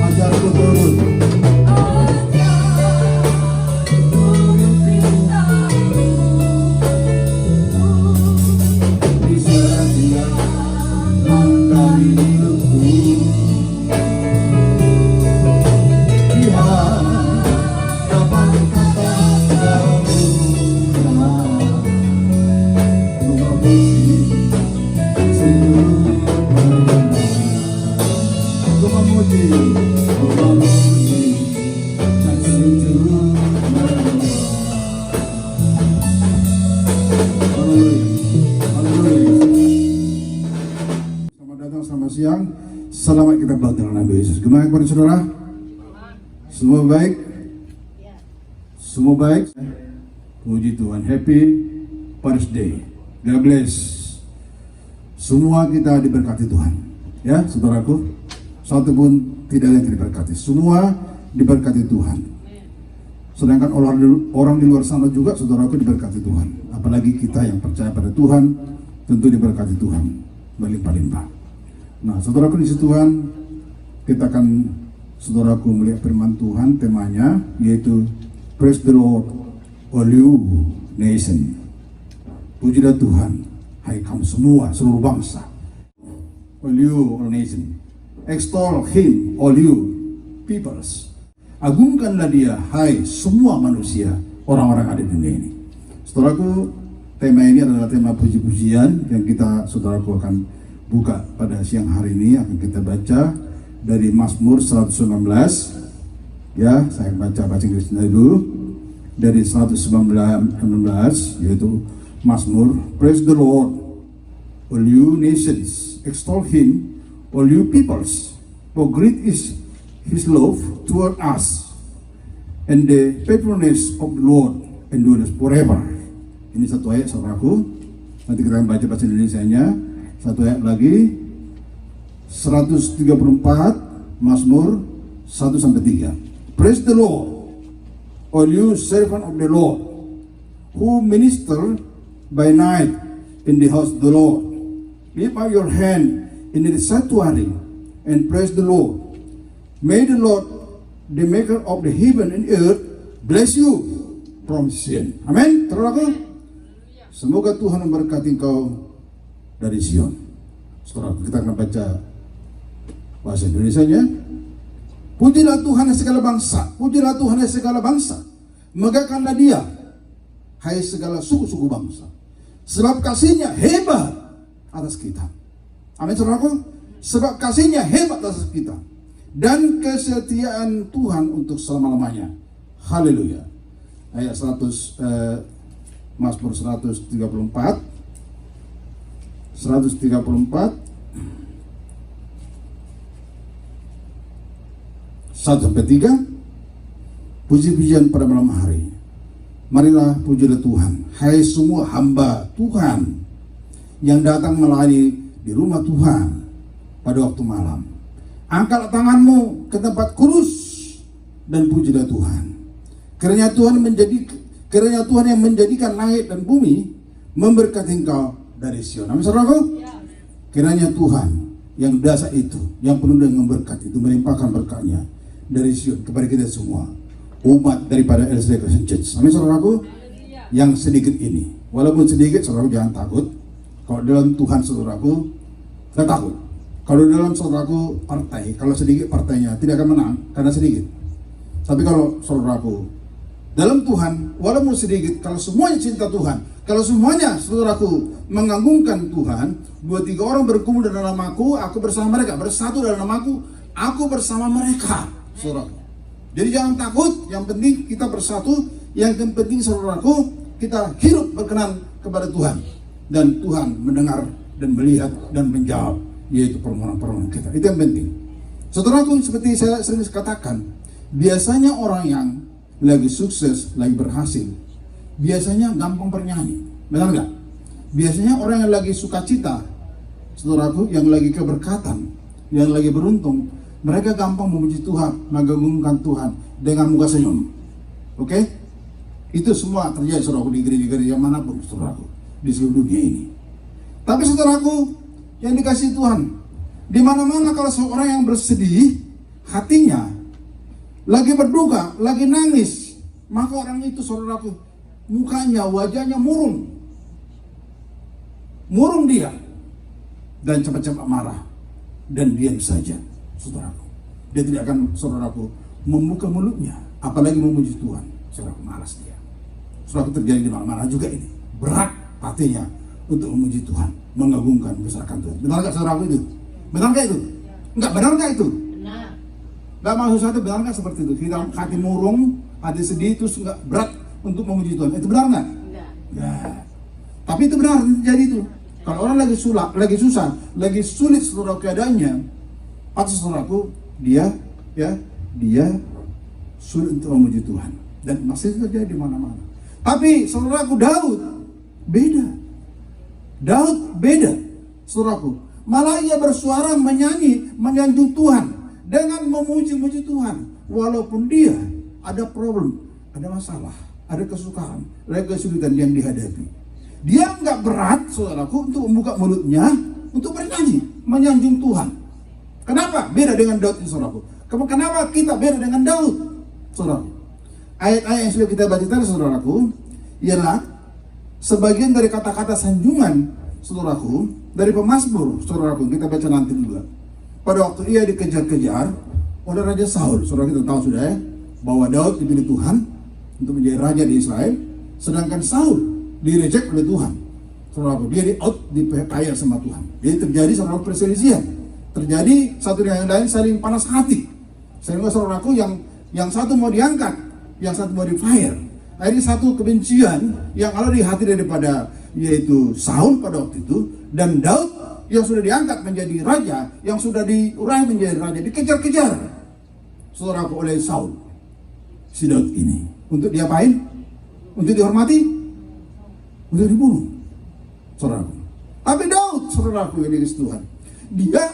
Ajarku turut di setiap langkah hidupku. Biar dapat kata kamu memuji seluruh ku memuji dan sujud menyembah. Haleluya. Selamat datang, selamat siang. Selamat kita belajar Nabi Yesus. Gimana kepada saudara? Semua baik? Semua baik? Puji Tuhan. Happy birthday. God bless. Semua kita diberkati Tuhan. Ya, saudaraku. Satu pun tidak ada yang diberkati. Semua diberkati Tuhan. Sedangkan orang di luar sana juga, saudaraku, diberkati Tuhan. Apalagi kita yang percaya pada Tuhan, tentu diberkati Tuhan berlimpah-limpah. Nah, saudaraku, di situ Tuhan, kita akan, saudaraku, melihat firman Tuhan. Temanya yaitu Praise the Lord, all you nation. Pujilah Tuhan, hai kamu semua, seluruh bangsa. All you, all nation. Extol him, all you peoples. Agungkanlah dia, hai semua manusia, orang-orang ada di dunia ini. Saudaraku, tema ini adalah tema puji-pujian yang kita, saudaraku, akan buka pada siang hari ini. Akan kita baca dari Mazmur 119. Ya, saya baca Inggrisnya dulu. Dari 119, yaitu Mazmur. Praise the Lord, all you nations. Extol him, all you peoples, for great is his love toward us, and the faithfulness of the Lord endures forever. Ini satu ayat, saudaraku. Nanti kita akan baca bahasa Indonesianya. Satu ayat lagi, 134, Mazmur 1-3. Praise the Lord, all you servant of the Lord, who minister by night in the house of the Lord. Lift up your hand in the sanctuary and praise the Lord. May the Lord, the maker of the heaven and earth, bless you from Zion. Amin. Saudaraku, semoga Tuhan memberkati engkau dari Zion. Saudaraku, kita akan baca bahasa Indonesianya. Pujilah Tuhan segala bangsa, pujilah Tuhan segala bangsa. Megahkanlah dia, hai segala suku-suku bangsa. Sebab kasihnya hebat atas kita. Amin, saudaraku. Sebab kasihnya hebat atas kita, dan kesetiaan Tuhan untuk selama-lamanya. Haleluya. Ayat 100, Mazmur 134. 134 1-3. Puji-pujian pada malam hari. Marilah pujilah Tuhan, hai semua hamba Tuhan yang datang melayani di rumah Tuhan pada waktu malam. Angkat tanganmu ke tempat kudus dan pujilah Tuhan. Kiranya Tuhan yang menjadikan langit dan bumi memberkati engkau dari Sion. Amin, saudaraku. Kiranya Tuhan yang dasar itu, yang penuh dengan berkat itu, melimpahkan berkatnya dari Sion kepada kita semua, umat daripada LCD Christian Church. Amin, saudaraku. Yang sedikit ini, walaupun sedikit, saudaraku jangan takut. Kalau dalam Tuhan, saudaraku, saya takut. Kalau dalam, saudaraku, partai, kalau sedikit partainya tidak akan menang karena sedikit. Tapi kalau, saudaraku, dalam Tuhan, walaupun sedikit, kalau semuanya cinta Tuhan, kalau semuanya, saudaraku, mengagungkan Tuhan, 2-3 orang berkumpul dalam namaku, aku bersama mereka, bersatu dalam namaku, aku bersama mereka, saudaraku. Jadi jangan takut, yang penting kita bersatu, yang penting, saudaraku, kita hidup berkenan kepada Tuhan. Dan Tuhan mendengar dan melihat dan menjawab, yaitu permohonan-permohonan kita. Itu yang penting. Saudaraku, seperti saya sering katakan, biasanya orang yang lagi sukses, lagi berhasil, biasanya gampang bernyanyi. Benar nggak? Biasanya orang yang lagi sukacita, saudaraku, yang lagi keberkatan, yang lagi beruntung, mereka gampang memuji Tuhan, mengagungkan Tuhan dengan muka senyum. Oke? Itu semua terjadi, saudaraku, di gereja-gereja manapun, saudaraku, di seluruh dunia ini. Tapi, saudaraku, yang dikasih Tuhan, di mana-mana kalau seorang yang bersedih, hatinya, lagi berduka, lagi nangis, maka orang itu, saudaraku, mukanya, wajahnya murung dia, dan cepat-cepat marah dan diam saja, saudaraku. Dia tidak akan, saudaraku, membuka mulutnya, apalagi memuji Tuhan. Saudaraku, malas dia. Saudaraku, terjadi di mana-mana juga ini. Berat hatinya untuk memuji Tuhan, mengagungkan, membesarkan Tuhan. Benar nggak, saudaraku, itu? Benar nggak itu? Enggak, benar nggak itu? Benar. Nggak, maksud saya itu benar nggak seperti itu? Kita hati murung, hati sedih, terus nggak berat untuk memuji Tuhan. Itu benar nggak? Enggak. Ya. Tapi itu benar terjadi itu. Kalau orang lagi susah, lagi sulit saudara keadaannya, pasti saudaraku, dia sulit untuk memuji Tuhan, dan masih terjadi di mana-mana. Tapi saudaraku, Daud beda, saudaraku. Malah ia bersuara menyanyi, menyanjung Tuhan dengan memuji-muji Tuhan, walaupun dia ada problem, ada masalah, ada kesukaran, ada kesulitan yang dihadapi. Dia nggak berat, saudaraku, untuk membuka mulutnya untuk bernyanyi, menyanjung Tuhan. Kenapa? Beda dengan Daud ini, saudaraku. Kenapa kita beda dengan Daud, saudaraku? Ayat-ayat yang sudah kita baca tadi, saudaraku, ialah sebagian dari kata-kata sanjungan, saudaraku, dari pemazmur, saudaraku. Kita baca nanti juga. Pada waktu ia dikejar-kejar oleh Raja Saul, saudara, kita tahu sudah ya, bahwa Daud dipilih Tuhan untuk menjadi raja di Israel, sedangkan Saul direject oleh Tuhan, saudaraku. Dia di-fire sama Tuhan. Jadi terjadi, saudaraku, perselisihan. Terjadi satu dengan yang lain saling panas hati. Sehingga, saudaraku, yang satu mau diangkat, yang satu mau di-fire. Akhirnya satu kebencian yang ada di hati daripada yaitu Saul pada waktu itu, dan Daud yang sudah diangkat menjadi raja, yang sudah diurahi menjadi raja, dikejar-kejar, saudaraku, oleh Saul. Si Daud ini untuk diapain? Untuk dihormati? Untuk dibunuh, saudaraku. Tapi Daud, saudaraku, yang dikasih Tuhan, dia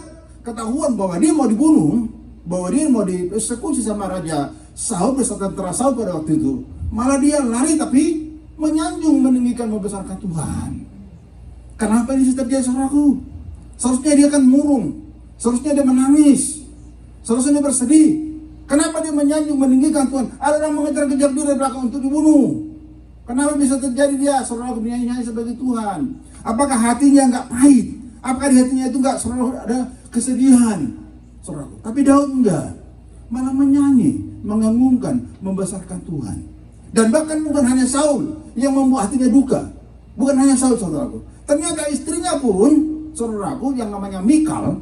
ketahuan bahwa dia mau dibunuh, bahwa dia mau dieksekusi sama Raja Saul beserta tentara Saul pada waktu itu. Malah dia lari tapi menyanjung, meninggikan, membesarkan Tuhan. Kenapa ini terjadi, saudaraku? Seharusnya dia kan murung, seharusnya dia menangis, seharusnya dia bersedih. Kenapa dia menyanjung, meninggikan Tuhan? Ada orang mengejar-kejar dia dari belakang untuk dibunuh. Kenapa bisa terjadi dia, saudara, bernyanyi-nyanyi sebagai Tuhan? Apakah hatinya nggak pahit? Apakah di hatinya itu nggak, saudara, ada kesedihan, saudara? Tapi Daud enggak, malah menyanyi, mengagungkan, membesarkan Tuhan. Dan bahkan bukan hanya Saul yang membuat hatinya duka, bukan hanya Saul, saudaraku. Ternyata istrinya pun, saudaraku, yang namanya Mikal,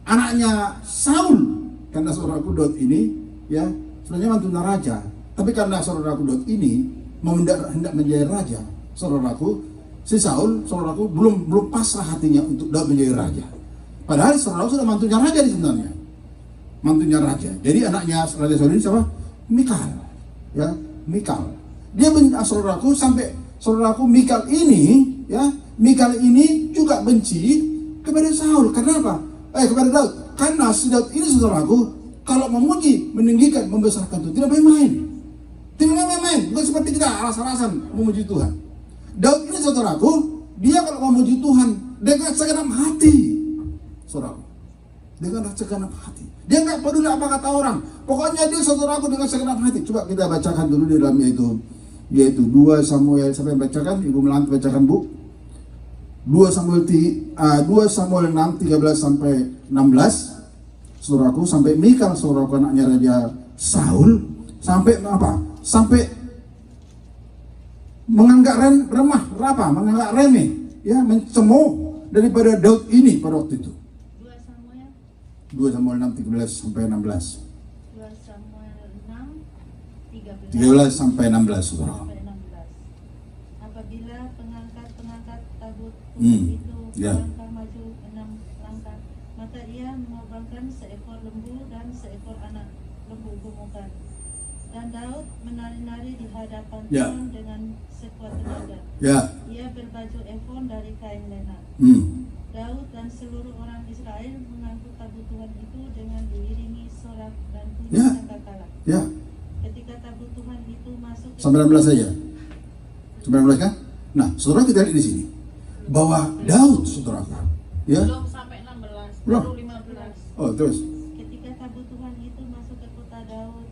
anaknya Saul. Karena, saudaraku, Daud ini ya sebenarnya mantu raja, tapi karena, saudaraku, Daud ini hendak menjadi raja, saudaraku, si Saul, saudaraku, belum pasrah hatinya untuk Daud menjadi raja. Padahal, saudaraku, sudah mantunya raja di sebenarnya, mantunya raja. Jadi anaknya Raja Saul ini siapa? Mikal, ya, Mikal. Dia, saudaraku, sampai, saudaraku, Mikal ini juga benci kepada Saul. Karena apa? Kepada Daud. Karena si Daud ini, saudaraku, kalau memuji, meninggikan, membesarkan Tuhan, tidak main-main. Tidak main-main, bukan seperti kita alas-alasan memuji Tuhan. Daud ini, saudaraku, dia kalau memuji Tuhan dengan segenap hati, saudaraku, dengan segenap hati. Dia nggak peduli apa kata orang. Pokoknya dia, saudaraku, dengan segenap hati. Coba kita bacakan dulu di dalam yaitu 2 Samuel. Siapa yang bacakan? Ibu Melanti bacakan, Bu. 2 Samuel 6 13 sampai 16, saudaraku, sampai Mikal, saudaraku, anaknya Raja Saul, sampai apa? Sampai menganggap menganggap remeh, ya, mencemooh daripada Daud ini pada waktu itu. 2 Samuel 6 13 sampai 16. 2 Samuel 6 13 sampai 16, saudara. Apabila pengangkat tabut itu melangkah maju 6 langkah, maka ia mengorbankan seekor lembu dan seekor anak lembu gemukan. Dan Daud menari-nari di hadapan Tuhan dengan sekuat tenaga. Ia berbaju efod dari kain lena. Daud dan seluruh orang Israel mengangkut tabut Tuhan itu dengan diiringi sorak dan bunyi sangkakala. Ketika tabut Tuhan itu masuk ke 19 saja. 19 kan? Nah, saudara, kita lihat di sini bahwa Daud, saudara, ya. Belum sampai 16, Belum. baru 15. Oh, terus. Ketika tabut Tuhan orang itu masuk ke kota Daud.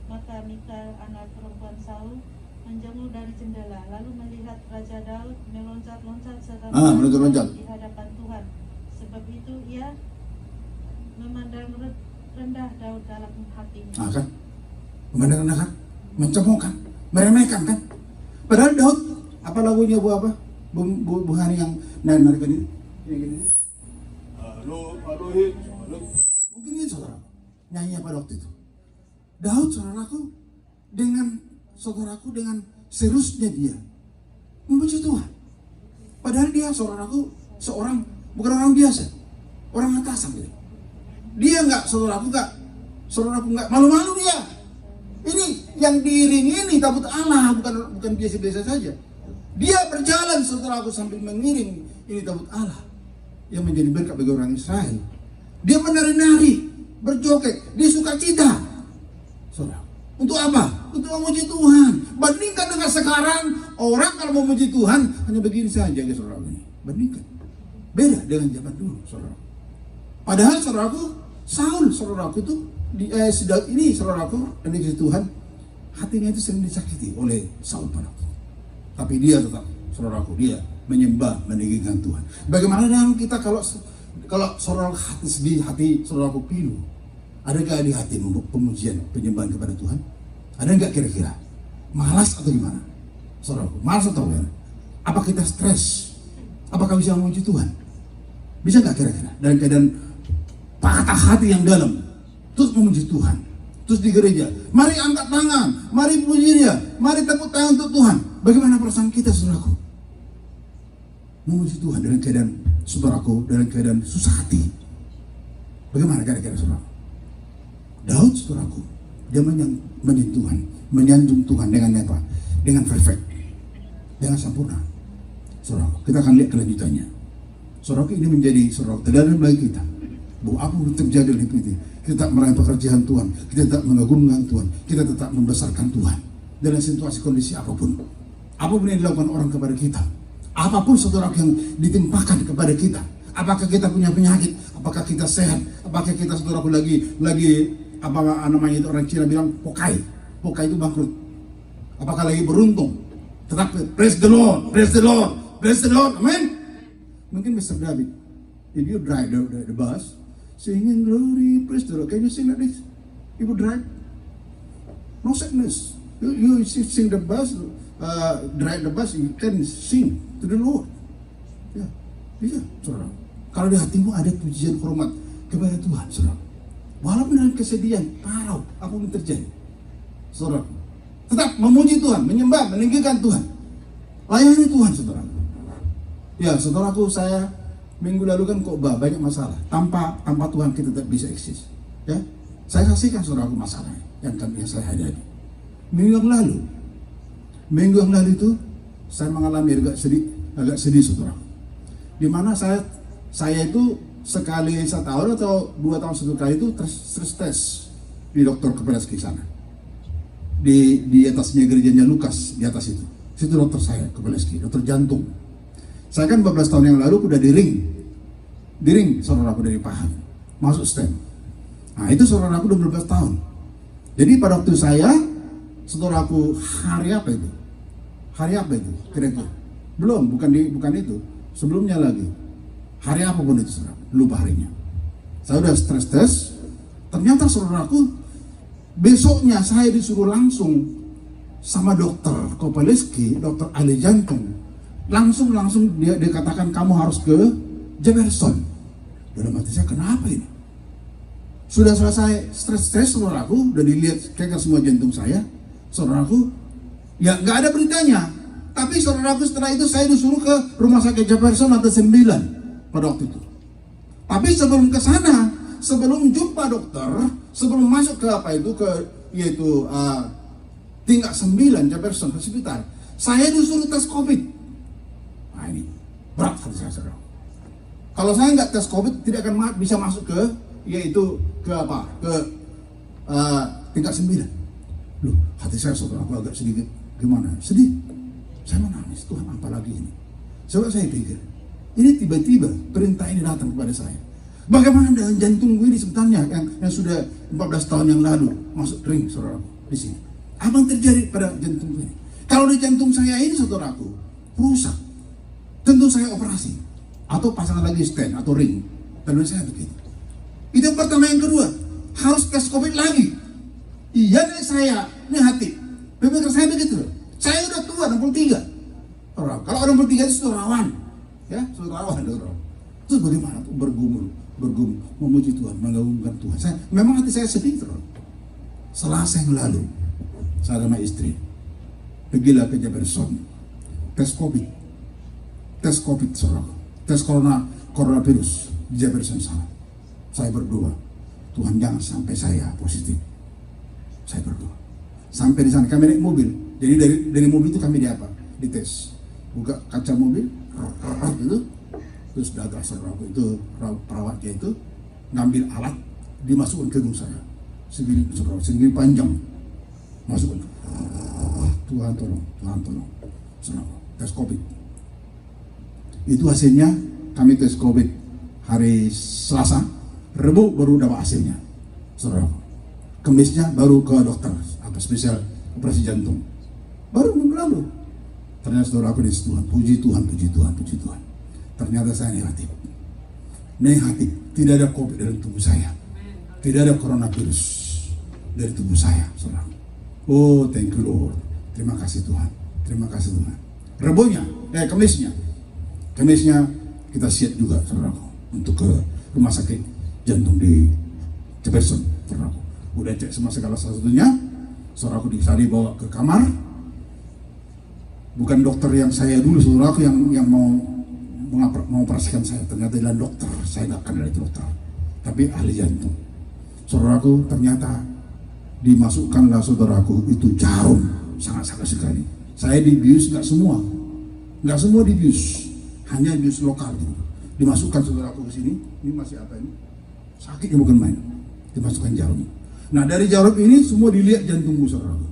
Maka Mikal, anak perempuan Saul, menjenguk dari jendela, lalu melihat Raja Daud meloncat-loncat serta meloncat-loncat di hadapan Tuhan. Sebab itu ia memandang rendah Daud dalam hatinya. Kan? Memandang rendah kan? Mencemoohkan, meremehkan kan? Padahal Daud, apa lagunya apa? Bu Hani yang narikan ini? Ini. Mungkin ini saudara, nyanyi pada waktu itu. Daud saudaraku, dengan seriusnya dia memuji Tuhan. Padahal dia saudaraku bukan orang biasa, orang atasan gitu. Dia saudaraku nggak malu-malu dia. Ini yang diiringi ini tabut Allah, bukan biasa-biasa saja. Dia berjalan saudaraku sambil mengiring ini tabut Allah yang menjadi berkat bagi orang Israel. Dia menari-nari, berjoget, dia sukacita. Saudara, untuk apa? Untuk memuji Tuhan. Bandingkan dengan sekarang, orang kalau memuji Tuhan hanya begini saja, saudara ini. Bandingkan. Beda dengan zaman dulu, saudara. Padahal saudaraku, Saul, saudaraku itu ini saudaraku, dan dikasih Tuhan, hatinya itu sering disakiti oleh Saul pada waktu. Tapi dia tetap, saudaraku, dia menyembah, meninggikan Tuhan. Bagaimana dengan kita kalau saudara hati sedih, hati saudaraku pilu? Adakah di hati pemujian, penyembahan kepada Tuhan? Ada nggak kira-kira? Malas atau gimana? Saudaraku, malas atau gimana? Apa kita stres? Apakah bisa memuji Tuhan? Bisa nggak kira-kira? Dalam keadaan patah hati yang dalam, terus memuji Tuhan. Terus di gereja, mari angkat tangan, mari puji Dia, mari tepuk tangan untuk Tuhan. Bagaimana perasaan kita, saudaraku? Memuji Tuhan dalam keadaan saudaraku, dalam keadaan susah hati. Bagaimana kira-kira, saudaraku? Daud, saudaraku, dia menyentuh Tuhan, menyanjung Tuhan dengan apa? Dengan perfect, dengan sempurna. Saudaraku, kita akan lihat kelanjutannya. Saudaraku, ini menjadi saudaraku teladan bagi kita. Bahwa apa yang terjadi oleh kita, kita tetap meraih pekerjaan Tuhan, kita tetap mengagungkan Tuhan, kita tetap membesarkan Tuhan dalam situasi kondisi apapun. Apapun yang dilakukan orang kepada kita, apapun saudara yang ditimpakan kepada kita, apakah kita punya penyakit, apakah kita sehat, apakah kita saudaraku lagi apa namanya itu orang Cina bilang pokai itu bangkrut, apakah lagi beruntung, tetap praise the Lord, praise the Lord, praise the Lord, amen. Mungkin Mr. David, if you drive the bus, singing glory, praise the Lord, can you sing like this? If you drive, no sickness. You sing the bus, drive the bus, you can sing to the Lord. Ya, bisa, saudara. Kalau di hatimu ada pujian hormat kepada Tuhan, saudara. Walaupun dalam kesedihan, parau, apapun terjadi, saudara, tetap memuji Tuhan, menyembah, meninggikan Tuhan, layani Tuhan, saudara. Ya, saudaraku, saya minggu lalu kan khotbah banyak masalah. Tanpa Tuhan kita tidak bisa eksis. Ya, saya saksikan saudaraku masalah yang saya hadapi. Minggu yang lalu itu saya mengalami agak sedih saudara. Di mana saya itu sekali 1 tahun atau 2 tahun satu kali itu stress test di dokter kepala di sana. Di atasnya gerejanya Lukas, di atas itu. Situ dokter saya kepala dokter jantung. Saya kan 14 tahun yang lalu udah di ring saudaraku dari paha, masuk stem. Nah itu saudaraku 12 tahun. Jadi pada waktu saya, saudaraku hari apa itu? Kira-kira? Belum, bukan itu. Sebelumnya lagi. Hari apa pun itu saudara, lupa harinya. Saya udah stres tes. Ternyata saudaraku, besoknya saya disuruh langsung sama dokter Kopaleski, dokter ahli jantung. Langsung dia katakan kamu harus ke Jefferson. Dalam hati saya, kenapa ini? Sudah selesai stres saudaraku, udah dilihat kira semua jantung saya, saudaraku, ya nggak ada beritanya. Tapi saudaraku setelah itu saya disuruh ke rumah sakit Jefferson lantai 9 pada waktu itu. Tapi sebelum ke sana, sebelum jumpa dokter, sebelum masuk ke tingkat 9 Jefferson Hospital, saya disuruh tes COVID. Nah ini berat hati saya, saudara. Kalau saya nggak tes COVID, tidak akan bisa masuk ke tingkat 9. Loh, hati saya saudara aku agak sedikit gimana? Sedih. Saya menangis, Tuhan apalagi ini? Coba saya pikir, ini tiba-tiba perintah ini datang kepada saya. Bagaimana dengan jantungku ini sebenarnya yang sudah 14 tahun yang lalu masuk ring, saudaraku, di sini. Apa yang terjadi pada jantung ini? Kalau di jantung saya ini, saudaraku, rusak, tentu saya operasi atau pasang lagi stent atau ring. Tentu saya begitu. Itu yang pertama. Yang kedua, harus tes COVID lagi. Iya nih saya, ini hati. Pemikiran saya begitu. Saya udah tua, 63. Kalau 63 itu sudah rawan, ya, sudah rawan. Terus bagaimana tuh bergumul, memuji Tuhan, mengagungkan Tuhan. Memang hati saya sedih terus. Selasa yang lalu, saya sama istri pergilah ke Jefferson, tes COVID, saudara, tes coronavirus di Jefferson sana. Saya berdoa, Tuhan jangan sampai saya positif. Saya berdoa. Sampai di sana kami naik mobil. Jadi dari mobil itu kami dites. Buka kaca mobil, gitu. Terus datang saudaraku itu perawatnya itu ngambil alat, dimasukkan ke hidung saya. Segini panjang. Masukkan. Tuhan tolong. Saudara, tes COVID. Itu hasilnya, kami tes COVID hari Selasa, Rabu baru dapat hasilnya. Saudara, Kemisnya baru ke dokter atau spesial operasi jantung. Baru minggu lalu. Ternyata saudaraku di Tuhan, puji Tuhan. Ternyata saya negatif. Tidak ada COVID dalam tubuh saya. Tidak ada coronavirus dari tubuh saya, saudara. Oh, thank you Lord. Terima kasih Tuhan. Rabunya, Kemisnya kita siap juga, saudaraku, untuk ke rumah sakit jantung di Jefferson, saudaraku. Udah cek semua segala satunya, saudaraku dibawa ke kamar. Bukan dokter yang saya dulu, saudaraku, yang mau operasikan saya. Ternyata dia dokter, saya nggak kenal itu dokter, tapi ahli jantung. Saudaraku, ternyata dimasukkanlah saudaraku itu jarum, sangat sekali. Saya dibius nggak semua dibius, hanya bius lokal gitu. Dimasukkan saudaraku ke sini, ini masih apa ini? Sakitnya bukan main. Dimasukkan jarum. Nah, dari jarum ini semua dilihat jantungmu, saudaraku.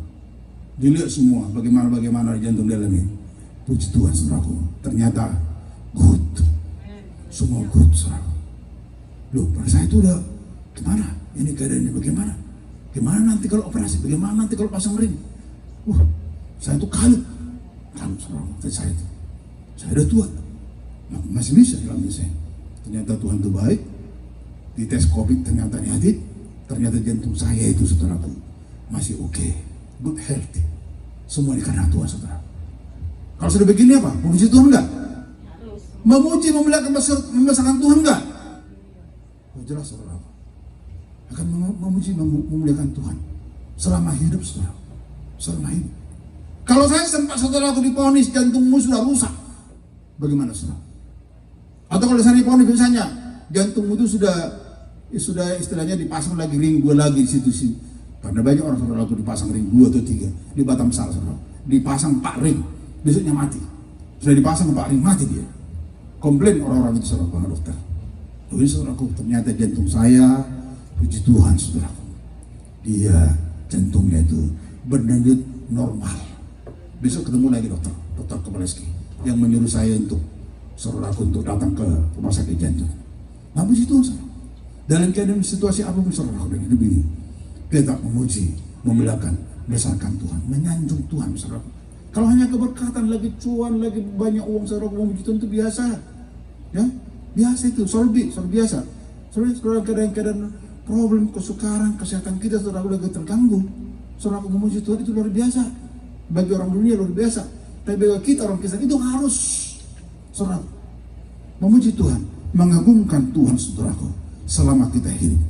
Dilihat semua bagaimana jantung dalam ini. Puji Tuhan, saudaraku. Ternyata good. Semua good, saudaraku. Loh, pada saya itu udah gimana? Ini keadaannya bagaimana? Gimana nanti kalau operasi? Bagaimana nanti kalau pasang ring? Saya itu kalut, saudaraku. Saya udah tua. Masih bisa dalam saya. Ternyata Tuhan itu baik. Di tes COVID ternyata negatif. Ternyata jantung saya itu, saudaraku, masih oke. Good healthy. Semua ini karena Tuhan, saudara. Kalau sudah begini apa? Memuji Tuhan enggak? Memuji, membesarkan Tuhan enggak? Oh, jelas, saudara. Akan memuji, memuliakan Tuhan selama hidup, saudara. Selama hidup. Kalau saya sempat, saudaraku, diponis jantungmu sudah rusak, bagaimana, saudara? Atau kalau saya diponis misalnya jantungmu itu sudah istilahnya dipasang lagi ring 2 lagi di situ sih. Karena banyak orang, saudara, dipasang ring 2 atau 3 di Batam Sal, saudara. Dipasang 4 ring, besoknya mati. Sudah dipasang 4 ring, mati dia. Komplain orang-orang itu, saudara, ke dokter. Jadi, saudaraku, ternyata jantung saya, puji Tuhan, saudaraku, dia jantungnya itu berdenyut normal. Besok ketemu lagi dokter Kepaleski yang menyuruh saya untuk, saudaraku, untuk datang ke rumah sakit jantung. Nah, puji Tuhan, saudara. Dalam keadaan situasi apapun, saudaraku, dengan begini, kita memuji, memuliakan, besarkan Tuhan, menyanjung Tuhan, saudaraku. Kalau hanya keberkatan, lagi cuan, lagi banyak uang, saudaraku, memuji Tuhan itu biasa, ya, biasa itu, solbi biasa. Saudara, keadaan problem, kesukaran, kesehatan kita, saudaraku, lagi terganggu, saudaraku, memuji Tuhan itu luar biasa. Bagi orang dunia luar biasa, tapi bagi kita orang Kristen itu harus, saudaraku, memuji Tuhan, mengagungkan Tuhan, saudaraku, selama kita hidup.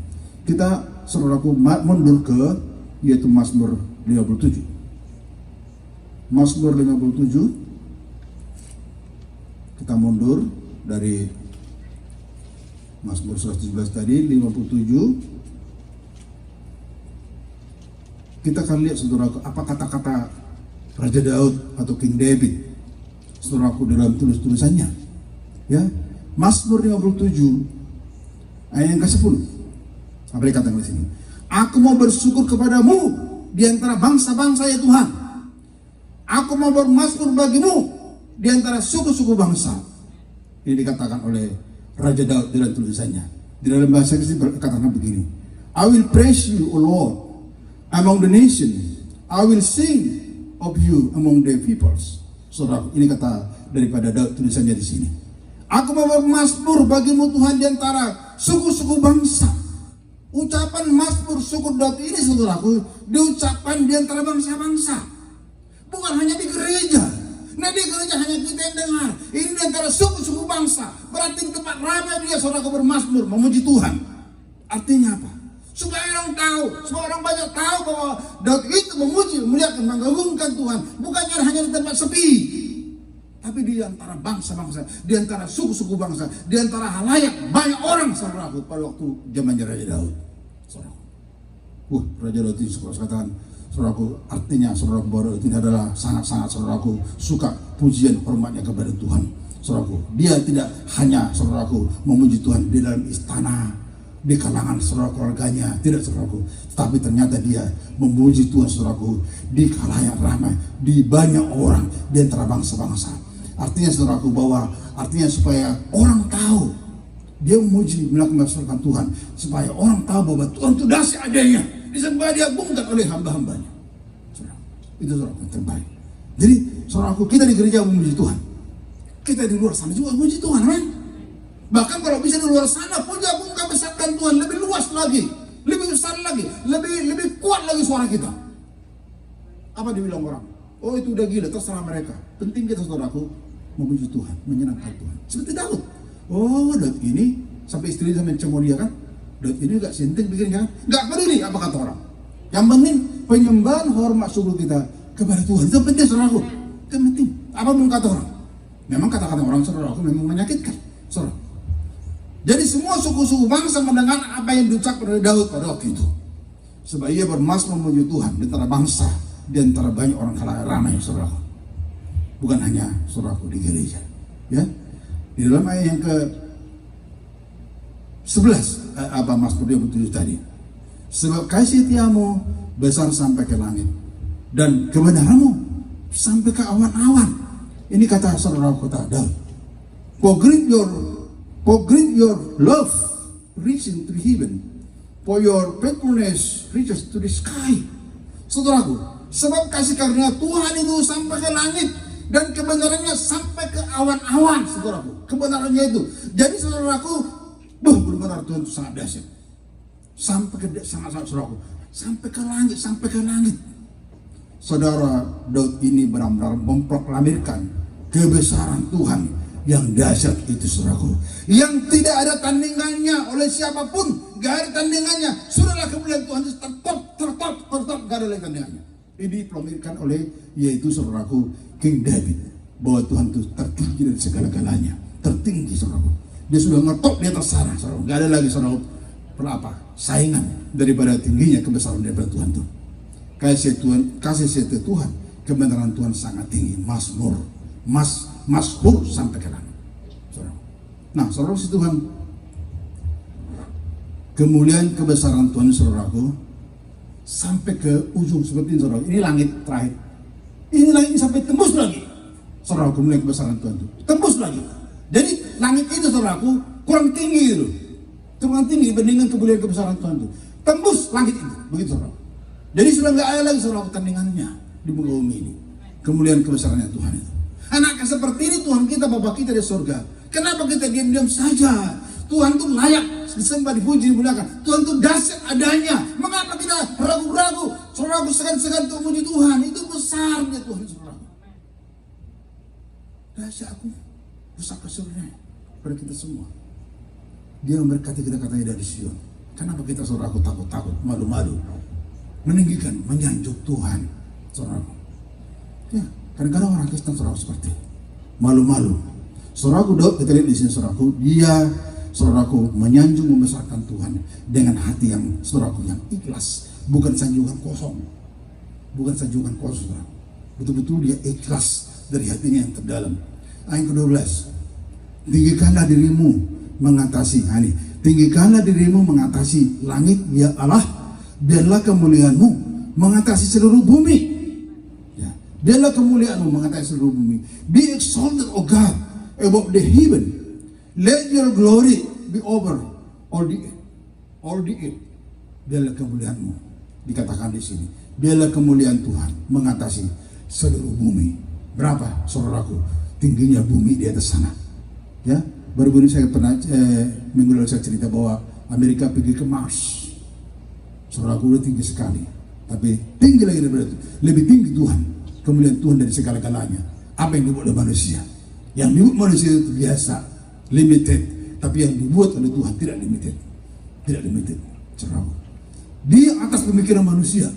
Kita, saudaraku, mundur ke yaitu Mazmur 57. Mazmur 57, kita mundur dari Mazmur 117 tadi, 57. Kita akan lihat, saudaraku, apa kata-kata Raja Daud atau King David, saudaraku, dalam tulisannya. Ya, Mazmur 57 ayat yang ke-10. Apa dikatakan di sini? Aku mau bersyukur kepadamu di antara bangsa-bangsa, ya Tuhan. Aku mau bermazmur bagimu di antara suku-suku bangsa. Ini dikatakan oleh Raja Daud dalam tulisannya. Di dalam bahasa Inggris dikatakan begini. I will praise you, O Lord, among the nations. I will sing of you among the peoples. Saudara, ini kata daripada Daud, tulisannya di sini. Aku mau bermasmur bagimu Tuhan di antara suku-suku bangsa. Ucapan masmur suku Daud ini, saudaraku, diucapkan di antara bangsa-bangsa. Bukan hanya di gereja. Nah, di gereja hanya kita yang dengar. Ini di antara suku-suku bangsa. Berarti di tempat ramai dia, saudaraku, bermasmur, memuji Tuhan. Artinya apa? Supaya orang tahu, supaya orang banyak tahu bahwa Daud itu memuji, memuliakan, mengagungkan Tuhan. Bukannya hanya di tempat sepi, tapi di antara bangsa-bangsa, di antara suku-suku bangsa, di antara halayak banyak orang, saudaraku, pada waktu zamannya Raja Daud. Saudaraku, Raja Daud itu katakan, saudaraku, artinya saudaraku, bahwa Daud ini adalah sangat-sangat, saudaraku, suka pujian hormatnya kepada Tuhan. Saudaraku, dia tidak hanya, saudaraku, memuji Tuhan di dalam istana, di kalangan saudara keluarganya, tidak, saudaraku, tapi ternyata dia memuji Tuhan, saudaraku, di khalayak ramai, di banyak orang, di antara bangsa-bangsa. Artinya, saudaraku, bahwa artinya supaya orang tahu dia memuji, melakukan Tuhan, supaya orang tahu bahwa Tuhan itu dahsyat adanya, disembah, diagungkan oleh hamba-hambanya. Saudara, itu saudaraku yang terbaik. Jadi, saudaraku, kita di gereja memuji Tuhan, kita di luar sana juga memuji Tuhan, kan? Bahkan kalau bisa di luar sana, puja-puja besarkan Tuhan lebih luas lagi, lebih besar lagi, lebih kuat lagi suara kita. Apa dibilang orang? Oh, itu udah gila, terserah mereka. Penting kita, saudaraku, memuji Tuhan, menyenangkan Tuhan. Seperti Daud. Oh, Daud ini sampai istri sama mencemooh dia, kan? Daud ini gak sinting pikirnya, kan? Gak peduli apa kata orang. Yang penting penyembahan hormat syukur kita kepada Tuhan. Itu penting, saudaraku. Itu penting. Apa pun kata orang. Memang kata-kata orang, saudaraku, memang menyakitkan, saudara. Jadi semua suku-suku bangsa mendengar apa yang diucapkan oleh Daud pada waktu itu. Sebab ia bermasmur memuji Tuhan di antara bangsa, di antara banyak orang khalayak ramai, saudaraku. Bukan hanya, saudaraku, di gereja. Ya, di dalam ayat yang ke-11, apa Mazmur dia betul tadi. Sebab kasih setiamu besar sampai ke langit, dan kebenaranmu sampai ke awan-awan. Ini kata saudaraku, kata Daud. For great your love reaching to heaven, for your faithfulness reaches to the sky. Saudaraku, sebab kasih karunia Tuhan itu sampai ke langit, dan kebenarannya sampai ke awan-awan, saudaraku. Kebenarannya itu. Jadi, saudaraku, benar-benar Tuhan itu sangat dahsyat. Sampai ke sangat-sangat, saudaraku, sampai ke langit, sampai ke langit. Saudara, Daud ini benar-benar memproklamirkan kebesaran Tuhan yang dahsyat itu, saudaraku, yang tidak ada tandingannya oleh siapapun, gak ada tandingannya. Sudahlah kemuliaan Tuhan itu tertop, gak ada lagi tandingannya. Ini diproklamirkan oleh, yaitu, saudaraku, King David, bahwa Tuhan itu tertinggi dari segala-galanya, tertinggi, saudaraku. Dia sudah ngetop di atas sana, saudaraku. Gak ada lagi, saudaraku, saingan daripada tingginya kebesaran daripada Tuhan itu. Kasih setia Tuhan, kebenaran Tuhan sangat tinggi. Mazmur sampai ke langit. Nah, saudara si Tuhan, kemuliaan kebesaran Tuhan, saudaraku, sampai ke ujung seperti ini, saudara. Ini langit terakhir. Ini langit ini sampai tembus lagi. Saudara, kemuliaan kebesaran Tuhan itu tembus lagi. Jadi langit itu, saudaraku, kurang tinggi itu. Kurang tinggi dibandingkan kemuliaan kebesaran Tuhan itu. Tembus langit itu, begitu, saudara. Jadi sudah nggak ada lagi, saudara, tandingannya di muka bumi ini. Kemuliaan kebesarannya Tuhan itu. Anak seperti ini Tuhan kita, Bapa kita di surga. Kenapa kita diam-diam saja? Tuhan itu layak disembah, dipuji, dimuliakan. Tuhan itu dahsyat adanya. Mengapa kita ragu-ragu? Saudaraku, segan-segan untuk memuji Tuhan. Itu besarnya Tuhan, saudaraku. Dahsyat aku, besar kesurnya pada kita semua. Dia memberkati kita, katanya, dari Sion. Kenapa kita, saudaraku, takut-takut, malu-malu, meninggikan, menyanjung Tuhan, saudaraku? Ya, kadang-kadang orang Kristen, saudaraku, seperti malu-malu. Saudaraku, Daud, kita lihat di sini, saudaraku, dia, saudaraku, menyanjung, membesarkan Tuhan dengan hati yang, saudaraku, yang ikhlas, bukan sanjungan kosong, saudaraku. Betul-betul dia ikhlas dari hatinya yang terdalam. Ayat ke-12, tinggikanlah dirimu mengatasi langit, ya Allah, biarlah kemuliaanmu mengatasi seluruh bumi. Ya, biarlah kemuliaanmu mengatasi seluruh bumi. Be exalted, O God, above the heaven. Let your glory be over all the earth. biarlah kemuliaan-Mu dikatakan di sini. Biarlah kemuliaan Tuhan mengatasi seluruh bumi. Berapa, saudaraku, tingginya bumi di atas sana? Ya, baru ini saya pernah minggu lalu saya cerita bahwa Amerika pergi ke Mars. Saudaraku, udah tinggi sekali. Tapi tinggi lagi daripada itu, lebih tinggi Tuhan, kemuliaan Tuhan dari segala-galanya. Apa yang dibuat oleh manusia? Yang dibuat manusia itu biasa, limited. Tapi yang dibuat oleh Tuhan tidak limited. Tidak limited, saudaraku. Di atas pemikiran manusia,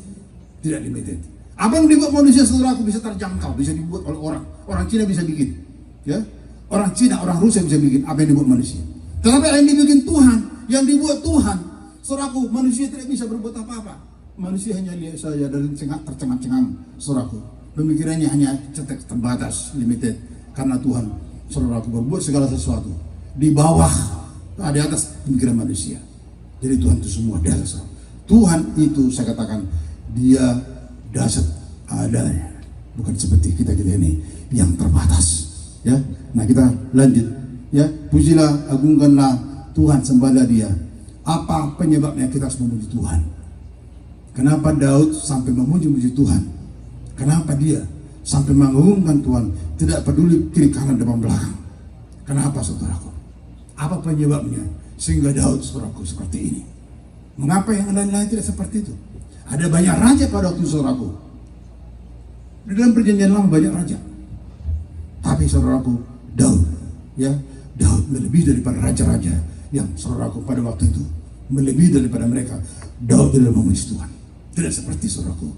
tidak limited. Apa yang dibuat manusia, saudaraku, bisa terjangkau, bisa dibuat oleh orang. Orang Cina bisa bikin, ya. Orang Cina, orang Rusia bisa bikin apa yang dibuat manusia. Tetapi yang dibikin Tuhan, yang dibuat Tuhan, saudaraku, manusia tidak bisa berbuat apa-apa. Manusia hanya lihat saja dari tercengang-cengang, saudaraku. Pemikirannya hanya terbatas, limited. Karena Tuhan, saudaraku, berbuat segala sesuatu di bawah, di atas pemikiran manusia. Jadi Tuhan itu semua dasar. Tuhan itu saya katakan dia dasar adanya, bukan seperti kita ini yang terbatas. Ya, nah kita lanjut. Ya, pujilah, agungkanlah Tuhan, sembahlah Dia. Apa penyebabnya kita harus memuji Tuhan? Kenapa Daud sampai memuji Tuhan? Kenapa dia sampai mengagungkan Tuhan? Tidak peduli kiri kanan depan belakang. Kenapa, saudaraku? Apa penyebabnya sehingga Daud, saudaraku, seperti ini? Mengapa yang lain-lain tidak seperti itu? Ada banyak raja pada waktu, saudaraku. Di dalam perjanjian lama banyak raja. Tapi saudaraku, Daud, ya, Daud melebihi daripada raja-raja yang saudaraku pada waktu itu, melebihi daripada mereka. Daud tidak memuji Tuhan. Tidak seperti saudaraku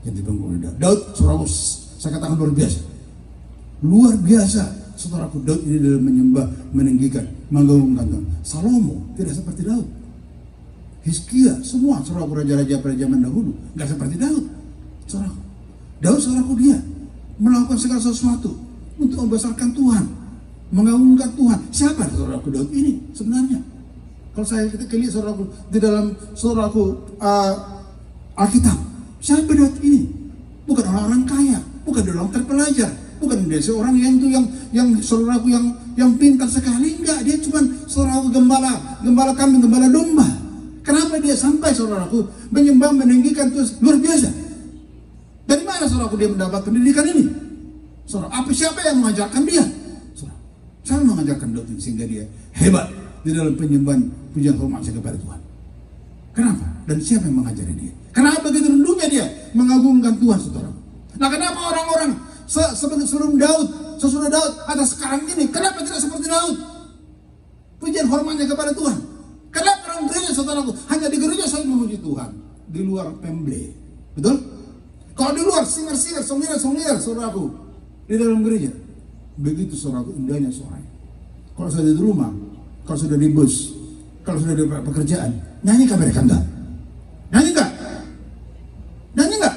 yang dibangun oleh Daud. Daud, saudaraku, saya katakan luar biasa. Luar biasa, saudaraku. Daud ini dalam menyembah, meninggikan, mengagungkan Tuhan. Salomo tidak seperti Daud. Hizkia, semua saudaraku raja-raja pada zaman dahulu nggak seperti Daud. Saudaraku, Daud, saudaraku, dia melakukan segala sesuatu untuk membesarkan Tuhan, mengagungkan Tuhan. Siapa saudaraku Daud ini sebenarnya? Kalau saya kita lihat, saudaraku, di dalam, saudaraku, Alkitab, siapa Daud ini? Bukan orang-orang kaya, bukan orang terpelajar, bukan dia seorang yang saudaraku yang pintar sekali. Enggak, dia cuma saudaraku gembala kambing, gembala domba. Kenapa dia sampai, saudaraku, menyembah, meninggikan Tuhan? Luar biasa. Dari mana, saudaraku, dia mendapat pendidikan ini? Saudara, siapa yang mengajarkan dia? Saudara, siapa yang mengajarkan Daud ini sehingga dia hebat di dalam penyembahan, pujian, hormat kepada Tuhan? Kenapa? Dan siapa yang mengajari dia? Kenapa begitu renduhnya dia mengagungkan Tuhan, saudara? Nah, kenapa orang-orang sebelum Daud, sesudah Daud, atau sekarang ini, kenapa tidak seperti Daud? Pujian hormatnya kepada Tuhan. Kenapa orang gereja, saudaraku, hanya di gereja saya memuji Tuhan, di luar pemble, betul? Kalau di luar singer-singer, songir, saudaraku, di dalam gereja, begitu, saudaraku, indahnya suaranya. Kalau sudah di rumah, kalau sudah di bus, kalau sudah di pekerjaan, nyanyi kah mereka? Enggak. Nyanyi enggak? Nyanyi enggak?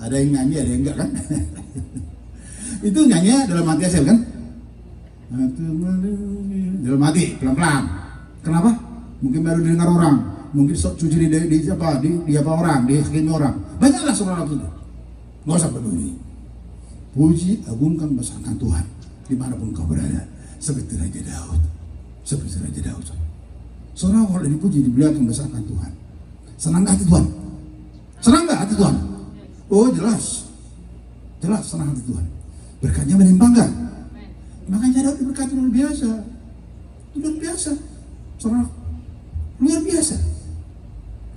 Ada yang nyanyi, ada yang enggak, kan? Itu nyanyi dalam hati hasil, kan? Dalam hati, pelan-pelan. Kenapa? Mungkin baru didengar orang, mungkin cuci di orang, dihakimi orang. Banyaklah saudara itu. Nggak usah peduli. Puji, agungkan, besarkan Tuhan dimanapun kau berada. Seperti Raja Daud. Seperti Raja Daud. Saudara, kalau dipuji, dimuliakan, besarkan Tuhan. Senang gak hati Tuhan? Senang gak hati Tuhan? Oh, jelas. Jelas senang hati Tuhan. Berkatnya menimpang gak? Makanya Daud berkat luar biasa. Luar biasa. Saudara, luar biasa.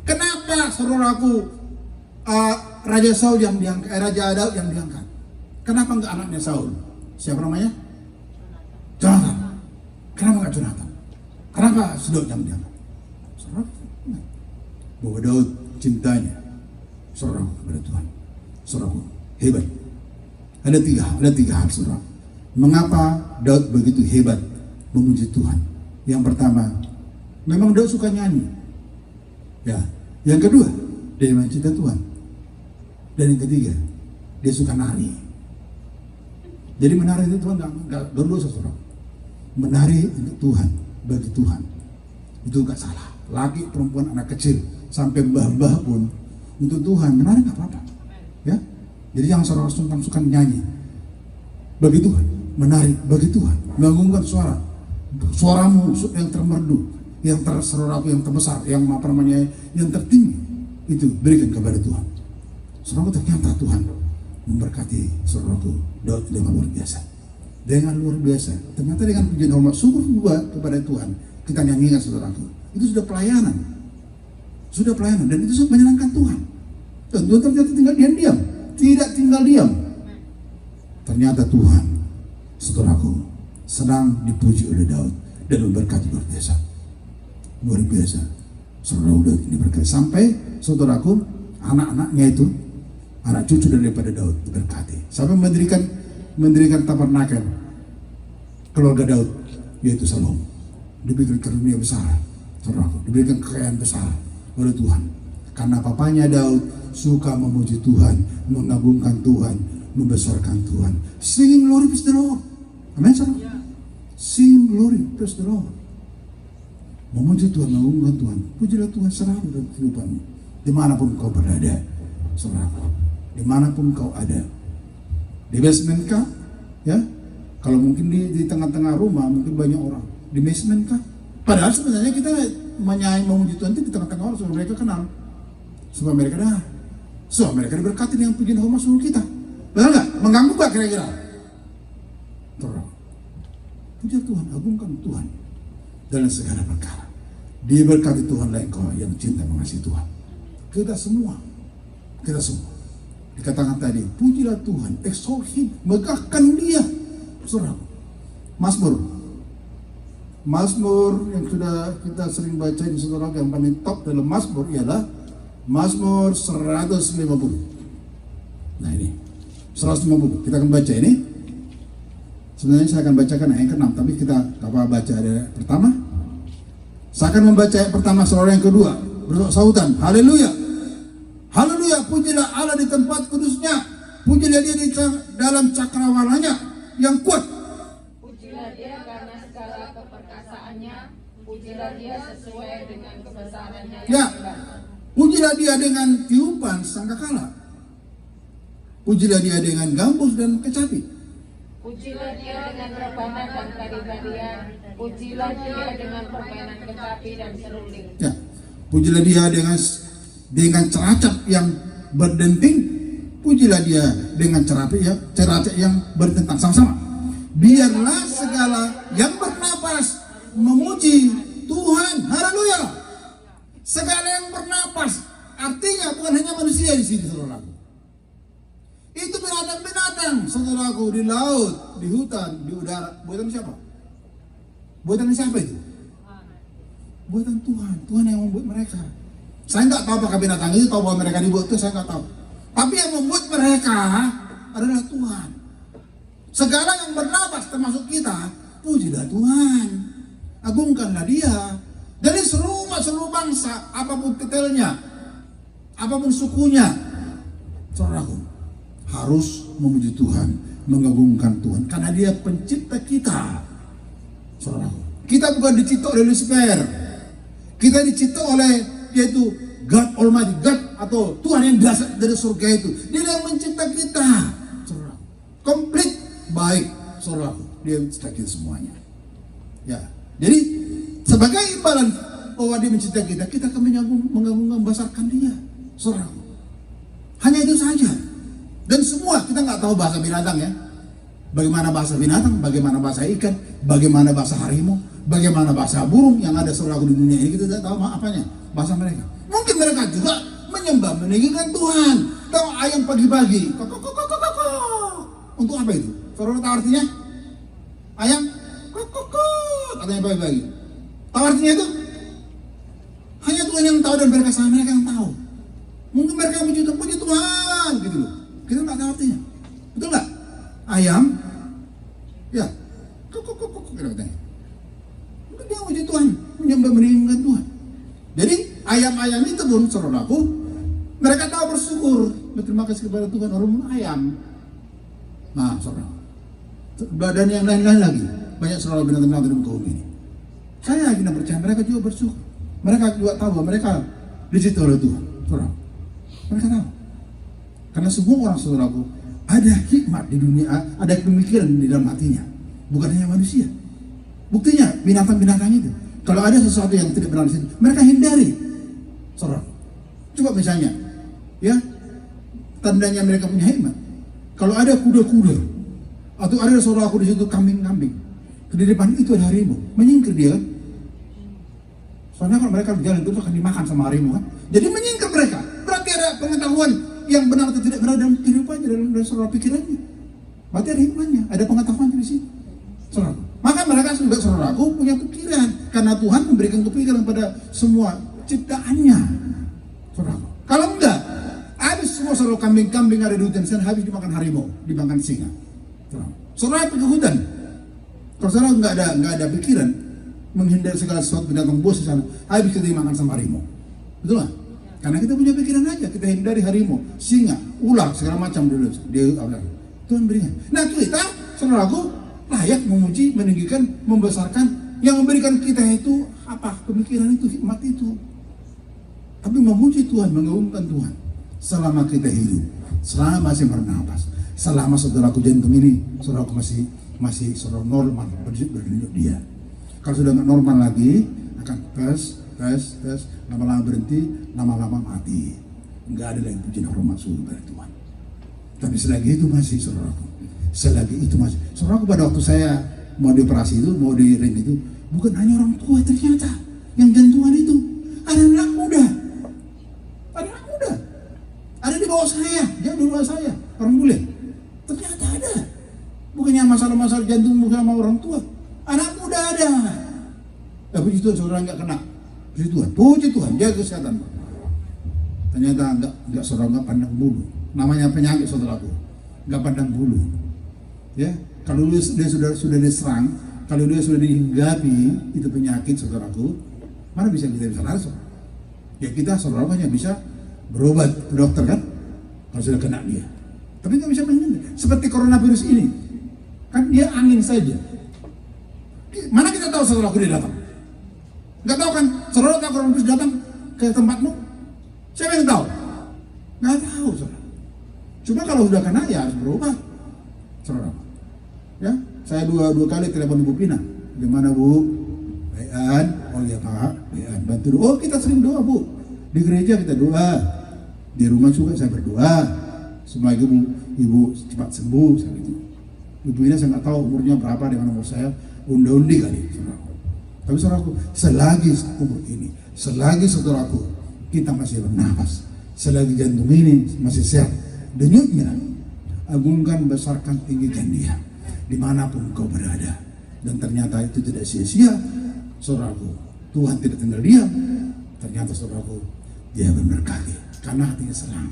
Kenapa, saudaraku, Raja Saul yang diangkat, Raja Daud yang diangkat? Kenapa enggak anaknya Saul? Siapa namanya? Jonathan. Kenapa enggak Jonathan? Kenapa Daud yang diangkat? Saudara, bahwa Daud cintanya saudara kepada Tuhan. Saudaraku, hebat. Ada tiga hal, saudara. Mengapa Daud begitu hebat memuji Tuhan? Yang pertama, memang Daud suka nyanyi. Ya. Yang kedua, dia mencintai Tuhan. Dan yang ketiga, dia suka nari. Jadi menari itu Tuhan nggak berdosa, saudara. Menari untuk Tuhan, bagi Tuhan, itu nggak salah. Laki, perempuan, anak kecil, sampai mbah-mbah pun untuk Tuhan menari nggak apa-apa. Ya. Jadi jangan saudara suka nyanyi. Bagi Tuhan, menari bagi Tuhan, mengagungkan suaramu yang termerdu, yang saudaraku yang terbesar, yang yang tertinggi itu berikan kepada Tuhan. Saudaraku, ternyata Tuhan memberkati saudaraku Daud dengan luar biasa. Dengan luar biasa. Ternyata dengan pujian hormat syukur juga kepada Tuhan, kita nyanyikan saudaraku. Itu sudah pelayanan. Sudah pelayanan dan itu sudah menyenangkan Tuhan. Dan Tuhan ternyata tinggal diam. Tidak tinggal diam. Ternyata Tuhan, saudaraku, sedang dipuji oleh Daud dan memberkati luar biasa. Luar biasa. Saudara Daud ini berkati. Sampai saudaraku, anak-anaknya itu, anak cucu daripada Daud diberkati. Sampai mendirikan tabernakel keluarga Daud, yaitu Salomo. Diberikan karunia besar, saudaraku, diberikan kekayaan besar oleh Tuhan. Karena papanya Daud suka memuji Tuhan, mengagungkan Tuhan, membesarkan Tuhan. Sing glory praise the Lord. Amin, saudara. Sing glory praise the Lord. Memuji Tuhan, mengagungkan Tuhan. Pujilah Tuhan selalu dalam kehidupanmu. Dimanapun kau berada, saudaraku. Dimanapun kau ada. Di basement kah? Ya. Kalau mungkin di tengah-tengah rumah mungkin banyak orang. Di basement kah? Padahal sebenarnya kita memuji Tuhan itu di tengah-tengah orang supaya mereka kenal. Supaya mereka dah. Supaya mereka diberkati dengan pujian hormat seluruh kita. Benar nggak? Mengganggu nggak kira-kira? Terus. Puji Tuhan, agungkan Tuhan dalam segala perkara. Diberkati Tuhan lah engkau yang cinta mengasihi Tuhan. Kita semua. Dikatakan tadi, pujilah Tuhan, exalt Him, megahkan Dia. Saudara, Mazmur yang sudah kita sering baca di saudara, yang paling top dalam Mazmur ialah Mazmur 150. Nah ini 150, kita akan baca ini. Sebenarnya saya akan bacakan ayat ke-6, tapi kita baca ayat pertama. Saya akan membaca ayat pertama, saudara, yang kedua bersautan, haleluya, haleluya, pujilah Allah di tempat kudusnya, pujilah Dia di dalam cakrawalanya yang kuat. Pujilah Dia karena segala keperkasaannya, pujilah Dia sesuai dengan kebesarannya yang Ya, hebat. pujilah Dia dengan tiupan sangkakala, pujilah Dia dengan gambus dan kecapi. Pujilah Dia dengan rebana dan tari-tarian, pujilah Dia dengan permainan kecapi dan seruling. Ya, pujilah Dia dengan ceracap yang berdenting, pujilah Dia dengan ceracap yang bertentang. Sama-sama. Biarlah segala yang bernapas memuji Tuhan. Haleluya. Segala yang bernapas, artinya bukan hanya manusia di sini, saudaraku. Itu binatang-binatang, saudaraku, di laut, di hutan, di udara. Buatan siapa? Buatan siapa itu? Buatan Tuhan. Tuhan yang membuat mereka. Saya nggak tahu apakah binatang itu tahu bahwa mereka dibuat, itu saya nggak tahu. Tapi yang membuat mereka adalah Tuhan. Segala yang bernapas termasuk kita, pujilah Tuhan, agungkanlah Dia. Dari seluruh bangsa, apapun titelnya, apapun sukunya, saudaraku, harus memuji Tuhan, mengagungkan Tuhan, karena Dia pencipta kita. Saudaraku, kita bukan dicipta oleh Lucifer, kita dicipta oleh yaitu God Almighty, God atau Tuhan yang berasal dari surga itu. Dia yang mencipta kita, saudaraku, komplit baik, saudaraku. Dia mencipta kita semuanya. Ya, jadi sebagai imbalan bahwa Dia mencipta kita, kita akan mengagungkan, membesarkan Dia, saudaraku. Hanya itu saja. Dan semua, kita nggak tahu bahasa binatang ya. Bagaimana bahasa binatang, bagaimana bahasa ikan, bagaimana bahasa harimau, bagaimana bahasa burung yang ada saudaraku di dunia ini, kita tidak tahu apanya bahasa mereka. Mungkin mereka juga menyembah, meninggikan Tuhan. Tahu ayam pagi-pagi, untuk apa itu? Saudara tahu artinya? Ayam, katanya pagi-pagi. Tahu artinya itu? Hanya Tuhan yang tahu dan mereka sama mereka yang tahu. Mungkin mereka puji Tuhan, gitu loh. Kita nggak tahu artinya, betul nggak? Ayam, ya, katanya. Mungkin dia puji Tuhan, menyembah meninggikan Tuhan. Jadi ayam-ayam itu pun, saudaraku, mereka tahu bersyukur, berterima kasih kepada Tuhan, orang ayam. Nah, saudara, dan yang lain-lain lagi, banyak saudara binatang-binatang di kaum ini. Saya yakin dan percaya mereka juga bersyukur. Mereka juga tahu bahwa mereka dicipta oleh Tuhan, saudara. Mereka tahu. Karena semua orang, saudaraku, ada hikmat di dunia, ada pemikiran di dalam hatinya. Bukan hanya manusia. Buktinya binatang-binatang itu. Kalau ada sesuatu yang tidak benar di situ, mereka hindari. Saudara, coba misalnya, ya, tandanya mereka punya hikmat. Kalau ada kuda-kuda, atau ada saudaraku di situ kambing-kambing, di depan itu ada harimau, menyingkir dia kan? Soalnya kalau mereka berjalan terus akan dimakan sama harimau kan? Jadi menyingkir mereka. Berarti ada pengetahuan yang benar atau tidak benar dalam kehidupannya, dalam saudara pikirannya. Berarti ada hikmahnya, ada pengetahuan di situ. Saudara. Maka mereka juga saudaraku punya pikiran, karena Tuhan memberikan kepikiran pada semua ciptaannya. Saudara. Kalau enggak, habis semua saudara kambing-kambing ada di hutan sana habis dimakan harimau, dimakan singa. Saudara pergi ke hutan. Kalau saudara enggak ada pikiran menghindari segala sesuatu binatang buas di sana, habis kita dimakan sama harimau. Betul nggak? Karena kita punya pikiran aja, kita hindari harimau, singa, ular, segala macam dulu. Tuhan berikan. Nah kita, saudaraku, layak memuji, meninggikan, membesarkan. Yang memberikan kita itu apa? Pemikiran itu, hikmat itu. Tapi memuji Tuhan, mengagungkan Tuhan selama kita hidup, selama masih bernapas, selama saudaraku jantung ini, saudaraku masih saudara normal, berdenyut dia. Kalau sudah nggak normal lagi, akan tes, lama-lama berhenti, lama-lama mati. Nggak ada lagi pujian hormat dari Tuhan. Tapi selagi itu masih, saudaraku, selagi itu masih, saudaraku, pada waktu saya mau dioperasi itu, mau di ring itu, bukan hanya orang tua ternyata yang jantungan itu, ada anak muda, ada di bawah saya, jauh di bawah saya, orang bule, ternyata ada. Bukannya masalah-masalah jantung sama orang tua, anak muda ada. Tapi puji Tuhan, saudara nggak kena. Puji Tuhan, jaga kesehatan. Ternyata nggak saudara nggak pandang bulu. Namanya penyakit saudaraku, nggak pandang bulu. Ya, kalau dia sudah diserang, kalau dia sudah dihinggapi itu penyakit saudaraku, mana bisa lari saudara? Ya kita saudara hanya bisa berobat ke dokter kan, kalau sudah kena dia. Tapi nggak bisa menghindari. Seperti coronavirus ini, kan dia angin saja. Mana kita tahu saudaraku dia datang? Nggak tahu kan? Saudara tahu coronavirus datang ke tempatmu? Siapa yang tahu? Nggak tahu saudara. Cuma kalau sudah kena ya harus berobat, saudara. Ya, saya dua kali telepon Ibu Pina. Gimana Bu? Bayan? Oh iya Pak, bayan. Bantu doa. Oh kita sering doa Bu. Di gereja kita doa. Di rumah juga saya berdoa. Semoga ibu cepat sembuh. Ibu Pina saya nggak tahu umurnya berapa, di mana umur saya. Undi kali, saudaraku. Tapi saudaraku, selagi umur ini, selagi saudaraku kita masih bernapas, selagi jantung ini masih sehat, denyutnya, agungkan, besarkan, tinggikan dia dimanapun kau berada. Dan ternyata itu tidak sia-sia, saudaraku. Tuhan tidak tinggal diam. Ternyata saudaraku, dia berberkati karena hatinya senang.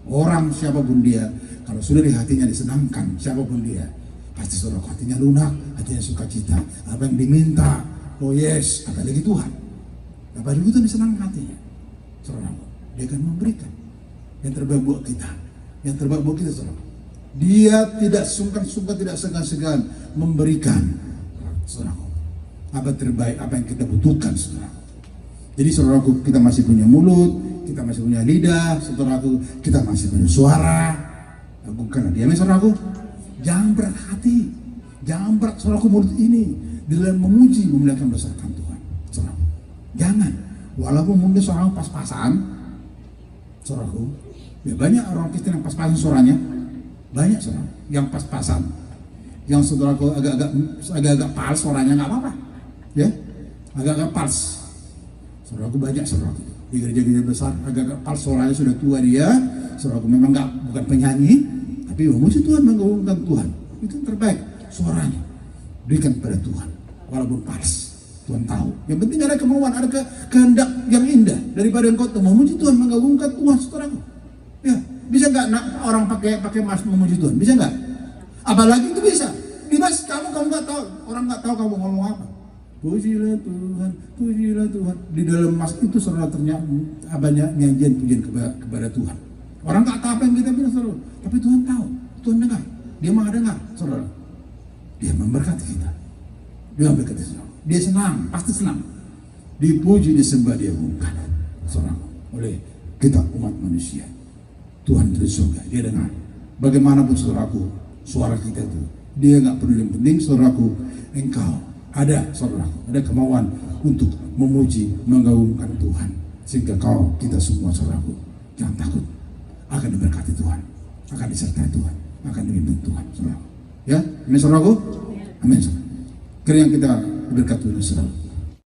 Orang siapapun dia, kalau sudah di hatinya disenangkan, siapapun dia, pasti saudaraku hatinya lunak, hatinya sukacita. Apa yang diminta, oh yes, apalagi Tuhan. Apalagi Tuhan disenangkan hatinya, saudaraku. Dia akan memberikan yang terbaik buat kita, yang terbaik buat kita, saudaraku. Dia tidak sungkan-sungkan, tidak segan-segan memberikan, saudaraku, apa terbaik, apa yang kita butuhkan, saudaraku. Jadi saudaraku, kita masih punya mulut, kita masih punya lidah, saudaraku, kita masih punya suara. Agungkanlah dia, saudaraku. Jangan berat hati, jangan berat saudaraku mulut ini di dalam memuji, memuliakan, besarkan Tuhan, saudaraku. Jangan, walaupun mungkin seorang pas-pasan, saudaraku, ya banyak orang Kristen yang pas-pasan suaranya, banyak saudara yang pas-pasan, yang saudaraku agak-agak pals suaranya, nggak apa-apa, ya, agak-agak pals. Saudaraku banyak saudaraku di gereja-gereja besar agak-agak pals suaranya, sudah tua dia, saudaraku memang bukan penyanyi. Tapi memuji Tuhan, mengagungkan Tuhan, itu yang terbaik suaranya. Berikan pada Tuhan, walaupun pals. Tuhan tahu. Yang penting ada kemauan, ada kehendak yang indah daripada engkau memuji Tuhan, mengagungkan Tuhan, saudaraku. Ya, bisa nggak orang pakai mask memuji Tuhan? Bisa nggak? Apalagi itu bisa. Di mask kamu nggak tahu, orang nggak tahu kamu ngomong apa. Pujilah Tuhan, pujilah Tuhan. Di dalam mask itu saudara ternyata banyak nyanyian pujian kepada Tuhan. Orang nggak tahu apa yang kita bilang, saudara. Tapi Tuhan tahu, Tuhan dengar. Dia maha dengar, saudara. Dia memberkati kita. Dia memberkati saudara. Dia senang, pasti senang. Dipuji, disembah, dia agungkan, saudara. Oleh kita umat manusia. Tuhan dari surga, dia dengar. Bagaimanapun saudaraku, suara kita itu, dia nggak perlu. Yang penting saudaraku, engkau Ada saudaraku, ada kemauan untuk memuji, mengagungkan Tuhan. Sehingga kita semua saudaraku, jangan takut, akan diberkati Tuhan, akan disertai Tuhan, akan dibimbing Tuhan, saudaraku. Ya, amin saudaraku, amin. Kiranya kita diberkati Tuhan saudaraku.